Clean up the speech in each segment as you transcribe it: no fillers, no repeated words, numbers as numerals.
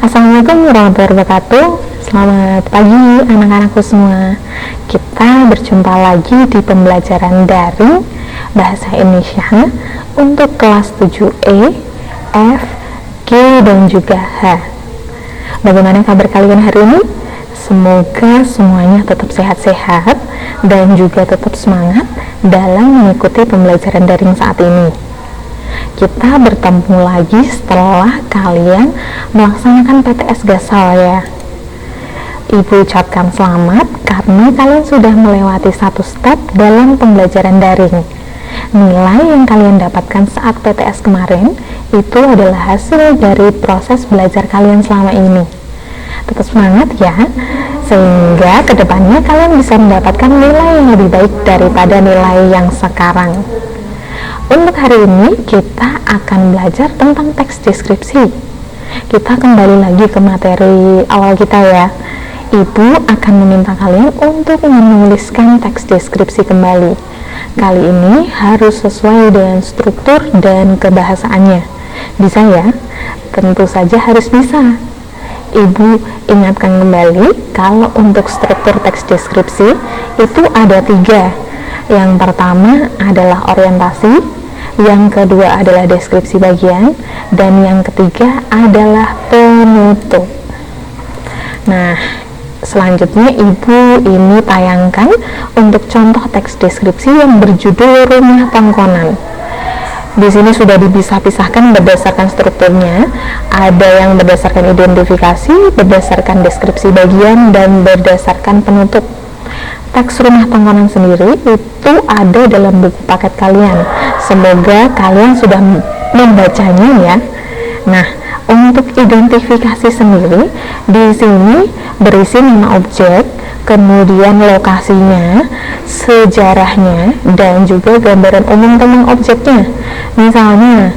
Assalamualaikum warahmatullahi wabarakatuh. Selamat pagi anak-anakku semua. Kita berjumpa lagi di pembelajaran daring Bahasa Indonesia untuk kelas 7E, F, G, dan juga H. Bagaimana kabar kalian hari ini? Semoga semuanya tetap sehat-sehat dan juga tetap semangat dalam mengikuti pembelajaran daring saat ini. Kita bertemu lagi setelah kalian melaksanakan PTS Gasal ya. Ibu ucapkan selamat karena kalian sudah melewati satu step dalam pembelajaran daring. Nilai yang kalian dapatkan saat PTS kemarin itu adalah hasil dari proses belajar kalian selama ini. Tetap semangat ya, sehingga kedepannya kalian bisa mendapatkan nilai yang lebih baik daripada nilai yang sekarang. Untuk hari ini kita akan belajar tentang teks deskripsi. Kita kembali lagi ke materi awal kita ya. Ibu akan meminta kalian untuk menuliskan teks deskripsi kembali. Kali ini harus sesuai dengan struktur dan kebahasaannya. Bisa ya? Tentu saja harus bisa. Ibu ingatkan kembali kalau untuk struktur teks deskripsi itu ada 3. Yang pertama adalah orientasi, yang kedua adalah deskripsi bagian, dan yang ketiga adalah penutup. Nah, selanjutnya ibu ini tayangkan untuk contoh teks deskripsi yang berjudul Rumah Tongkonan. Di sini sudah dipisah-pisahkan berdasarkan strukturnya. Ada yang berdasarkan identifikasi, berdasarkan deskripsi bagian, dan berdasarkan penutup. Teks Rumah Tongkonan sendiri itu ada dalam buku paket kalian. Semoga kalian sudah membacanya ya. Nah, untuk identifikasi sendiri di sini berisi nama objek, kemudian lokasinya, sejarahnya, dan juga gambaran umum tentang objeknya. Misalnya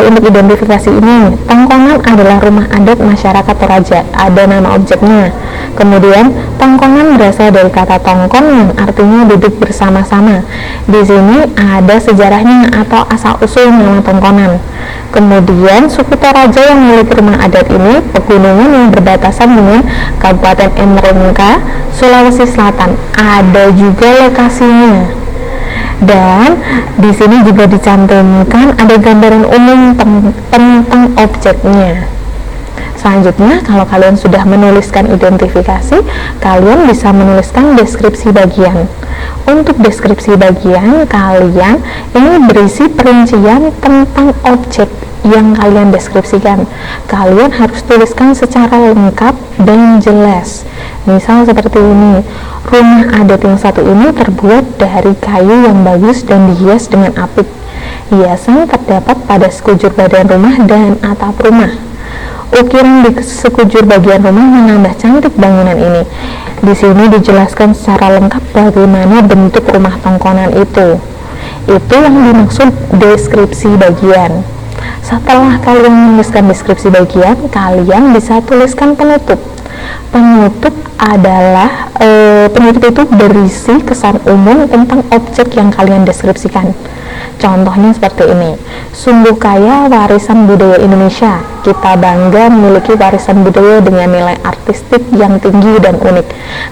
untuk identifikasi ini, Tongkonan adalah rumah adat masyarakat Toraja, ada nama objeknya. Kemudian tongkonan berasal dari kata tongkon yang artinya duduk bersama-sama. Di sini ada sejarahnya atau asal usul nama tongkonan. Kemudian suku Toraja yang milik rumah adat ini pegunungan yang berbatasan dengan Kabupaten Mrongga, Sulawesi Selatan. Ada juga lokasinya. Dan di sini juga dicantumkan ada gambaran umum tentang objeknya. Selanjutnya, kalau kalian sudah menuliskan identifikasi, kalian bisa menuliskan deskripsi bagian. Untuk deskripsi bagian, kalian ini berisi perincian tentang objek yang kalian deskripsikan. Kalian harus tuliskan secara lengkap dan jelas. Misal seperti ini, rumah adat yang satu ini terbuat dari kayu yang bagus dan dihias dengan apik. Hiasan terdapat pada sekujur badan rumah dan atap rumah. Ukiran di sekujur bagian rumah menambah cantik bangunan ini. Di sini dijelaskan secara lengkap bagaimana bentuk rumah tongkonan itu. Itu yang dimaksud deskripsi bagian. Setelah kalian menuliskan deskripsi bagian, kalian bisa tuliskan penutup. Penutup adalah penutup itu berisi kesan umum tentang objek yang kalian deskripsikan. Contohnya seperti ini. Sungguh kaya warisan budaya Indonesia. Kita bangga memiliki warisan budaya dengan nilai artistik yang tinggi dan unik.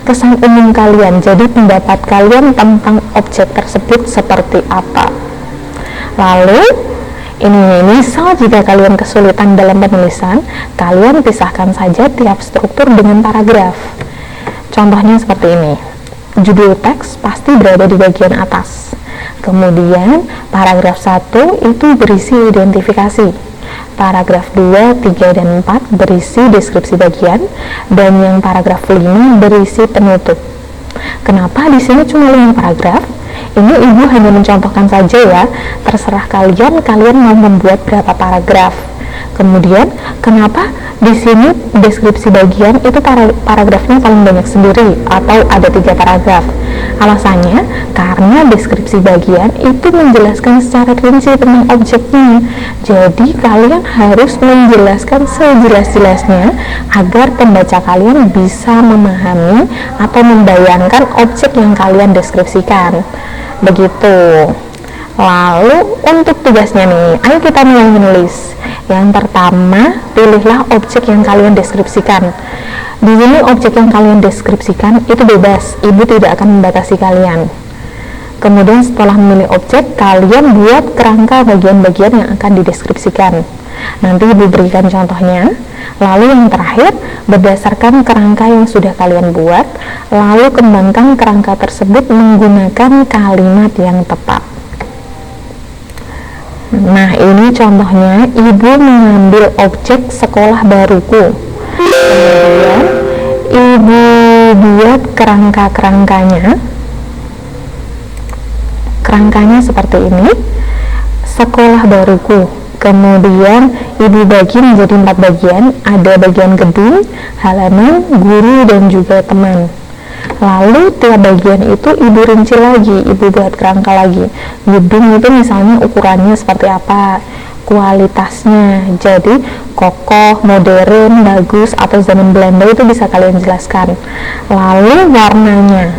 Kesan umum kalian, jadi pendapat kalian tentang objek tersebut seperti apa. Lalu ini misal jika kalian kesulitan dalam penulisan, kalian pisahkan saja tiap struktur dengan paragraf. Contohnya seperti ini. Judul teks pasti berada di bagian atas. Kemudian paragraf 1 itu berisi identifikasi. Paragraf 2, 3, dan 4 berisi deskripsi bagian, dan yang paragraf 5 berisi penutup. Kenapa di sini cuma 5 paragraf? Ini ibu hanya mencontohkan saja ya, terserah kalian mau membuat berapa paragraf. Kemudian, kenapa di sini deskripsi bagian itu paragrafnya paling banyak sendiri atau ada 3 paragraf? Alasannya, karena deskripsi bagian itu menjelaskan secara rinci tentang objeknya. Jadi, kalian harus menjelaskan sejelas-jelasnya agar pembaca kalian bisa memahami atau membayangkan objek yang kalian deskripsikan. Begitu. Lalu untuk tugasnya nih, ayo kita mulai menulis. Yang pertama, pilihlah objek yang kalian deskripsikan. Di sini objek yang kalian deskripsikan itu bebas, ibu tidak akan membatasi kalian. Kemudian setelah memilih objek, kalian buat kerangka bagian-bagian yang akan dideskripsikan. Nanti ibu berikan contohnya. Lalu yang terakhir, berdasarkan kerangka yang sudah kalian buat, lalu kembangkan kerangka tersebut menggunakan kalimat yang tepat. Nah, ini contohnya, ibu mengambil objek sekolah baruku. Kemudian ibu buat kerangkanya seperti ini, sekolah baruku. Kemudian ibu bagi menjadi 4 bagian, ada bagian gedung, halaman, guru, dan juga teman. Lalu tiap bagian itu ibu rinci lagi, ibu buat kerangka lagi. Gedung itu misalnya ukurannya seperti apa, kualitasnya, jadi kokoh, modern, bagus, atau zaman Belanda itu bisa kalian jelaskan. Lalu warnanya.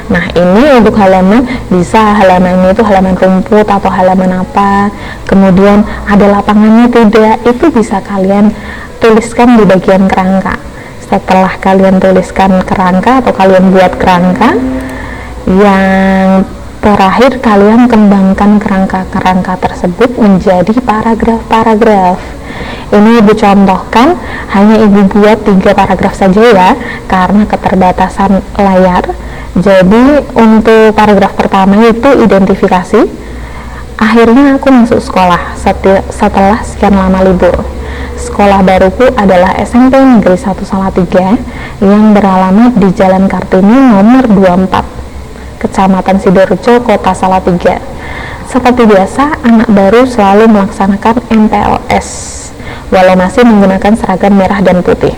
Nah, ini untuk halaman, bisa halamannya itu halaman rumput atau halaman apa, kemudian ada lapangannya tidak, itu bisa kalian tuliskan di bagian kerangka. Setelah kalian tuliskan kerangka atau kalian buat kerangka, yang terakhir kalian kembangkan kerangka-kerangka tersebut menjadi paragraf-paragraf. Ini ibu contohkan, hanya ibu buat 3 paragraf saja ya, karena keterbatasan layar. Jadi untuk paragraf pertama itu identifikasi. Akhirnya aku masuk sekolah setelah sekian lama libur. Sekolah baruku adalah SMP Negeri 1 Salatiga yang beralamat di Jalan Kartini nomor 24, Kecamatan Sidoarjo, Kota Salatiga. Seperti biasa, anak baru selalu melaksanakan MPLS walau masih menggunakan seragam merah dan putih.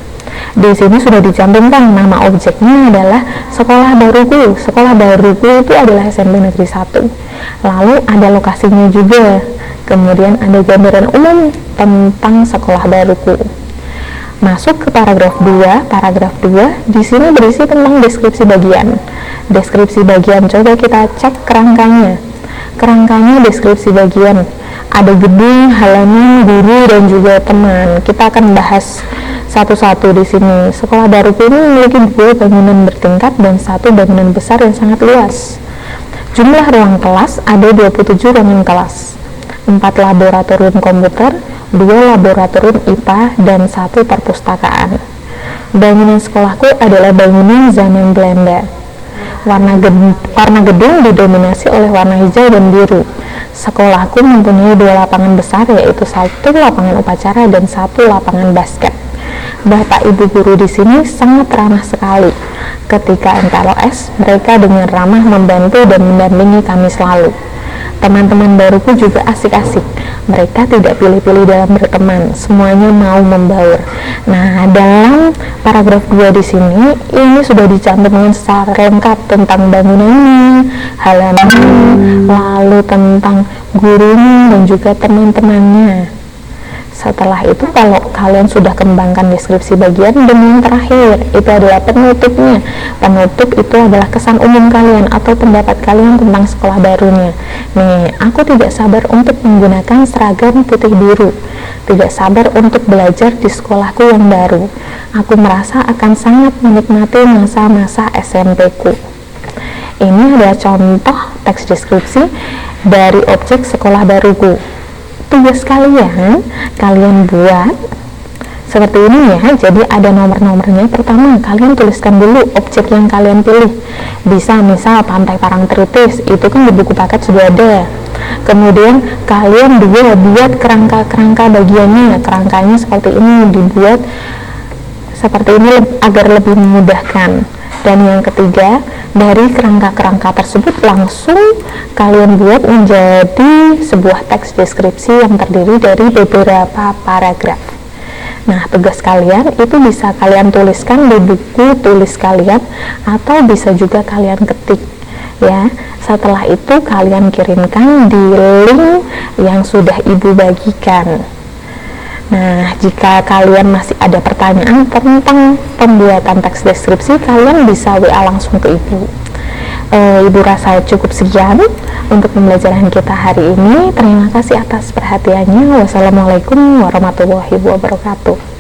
Di sini sudah dicantumkan nama objeknya adalah sekolah baruku. Sekolah baruku itu adalah SMP Negeri 1. Lalu ada lokasinya juga. Kemudian ada gambaran umum tentang sekolah baruku. Masuk ke paragraf 2. Paragraf 2 di sini berisi tentang deskripsi bagian. Deskripsi bagian, coba kita cek kerangkanya. Kerangkanya deskripsi bagian. Ada gedung, halaman, guru, dan juga teman. Kita akan bahas satu-satu di sini. Sekolah baruku ini memiliki 2 bangunan bertingkat dan 1 bangunan besar yang sangat luas. Jumlah ruang kelas ada 27 ruangan kelas, 4 laboratorium komputer, 2 laboratorium IPA, dan 1 perpustakaan. Bangunan sekolahku adalah bangunan zaman Belanda. Warna gedung didominasi oleh warna hijau dan biru. Sekolahku mempunyai 2 lapangan besar, yaitu 1 lapangan upacara dan 1 lapangan basket. Bapak Ibu guru di sini sangat ramah sekali. Ketika MPLS, mereka dengan ramah membantu dan mendampingi kami selalu. Teman-teman baruku juga asik-asik. Mereka tidak pilih-pilih dalam berteman, semuanya mau membaur. Nah, dalam paragraf 2 di sini, ini sudah dicantumkan secara lengkap tentang bangunannya, halamannya, lalu tentang gurunya dan juga teman-temannya. Setelah itu, kalau kalian sudah kembangkan deskripsi bagian, dan yang terakhir itu adalah penutupnya. Penutup itu adalah kesan umum kalian atau pendapat kalian tentang sekolah barunya. Nih, aku tidak sabar untuk menggunakan seragam putih biru, tidak sabar untuk belajar di sekolahku yang baru. Aku merasa akan sangat menikmati masa-masa SMP-ku. Ini adalah contoh teks deskripsi dari objek sekolah baruku. Tugas kalian buat seperti ini ya. Jadi ada nomor-nomornya. Pertama, kalian tuliskan dulu objek yang kalian pilih. Bisa misal Pantai Parangtritis, itu kan di buku paket sudah ada. Kemudian kalian buat kerangka bagiannya. Kerangkanya seperti ini, dibuat seperti ini agar lebih memudahkan. Dan yang ketiga, dari kerangka-kerangka tersebut langsung kalian buat menjadi sebuah teks deskripsi yang terdiri dari beberapa paragraf. Nah, tugas kalian itu bisa kalian tuliskan di buku tulis kalian atau bisa juga kalian ketik ya. Setelah itu kalian kirimkan di link yang sudah ibu bagikan. Nah, jika kalian masih ada pertanyaan tentang pembuatan teks deskripsi, kalian bisa WA langsung ke ibu. Ibu rasa cukup sekian untuk pembelajaran kita hari ini. Terima kasih atas perhatiannya. Wassalamualaikum warahmatullahi wabarakatuh.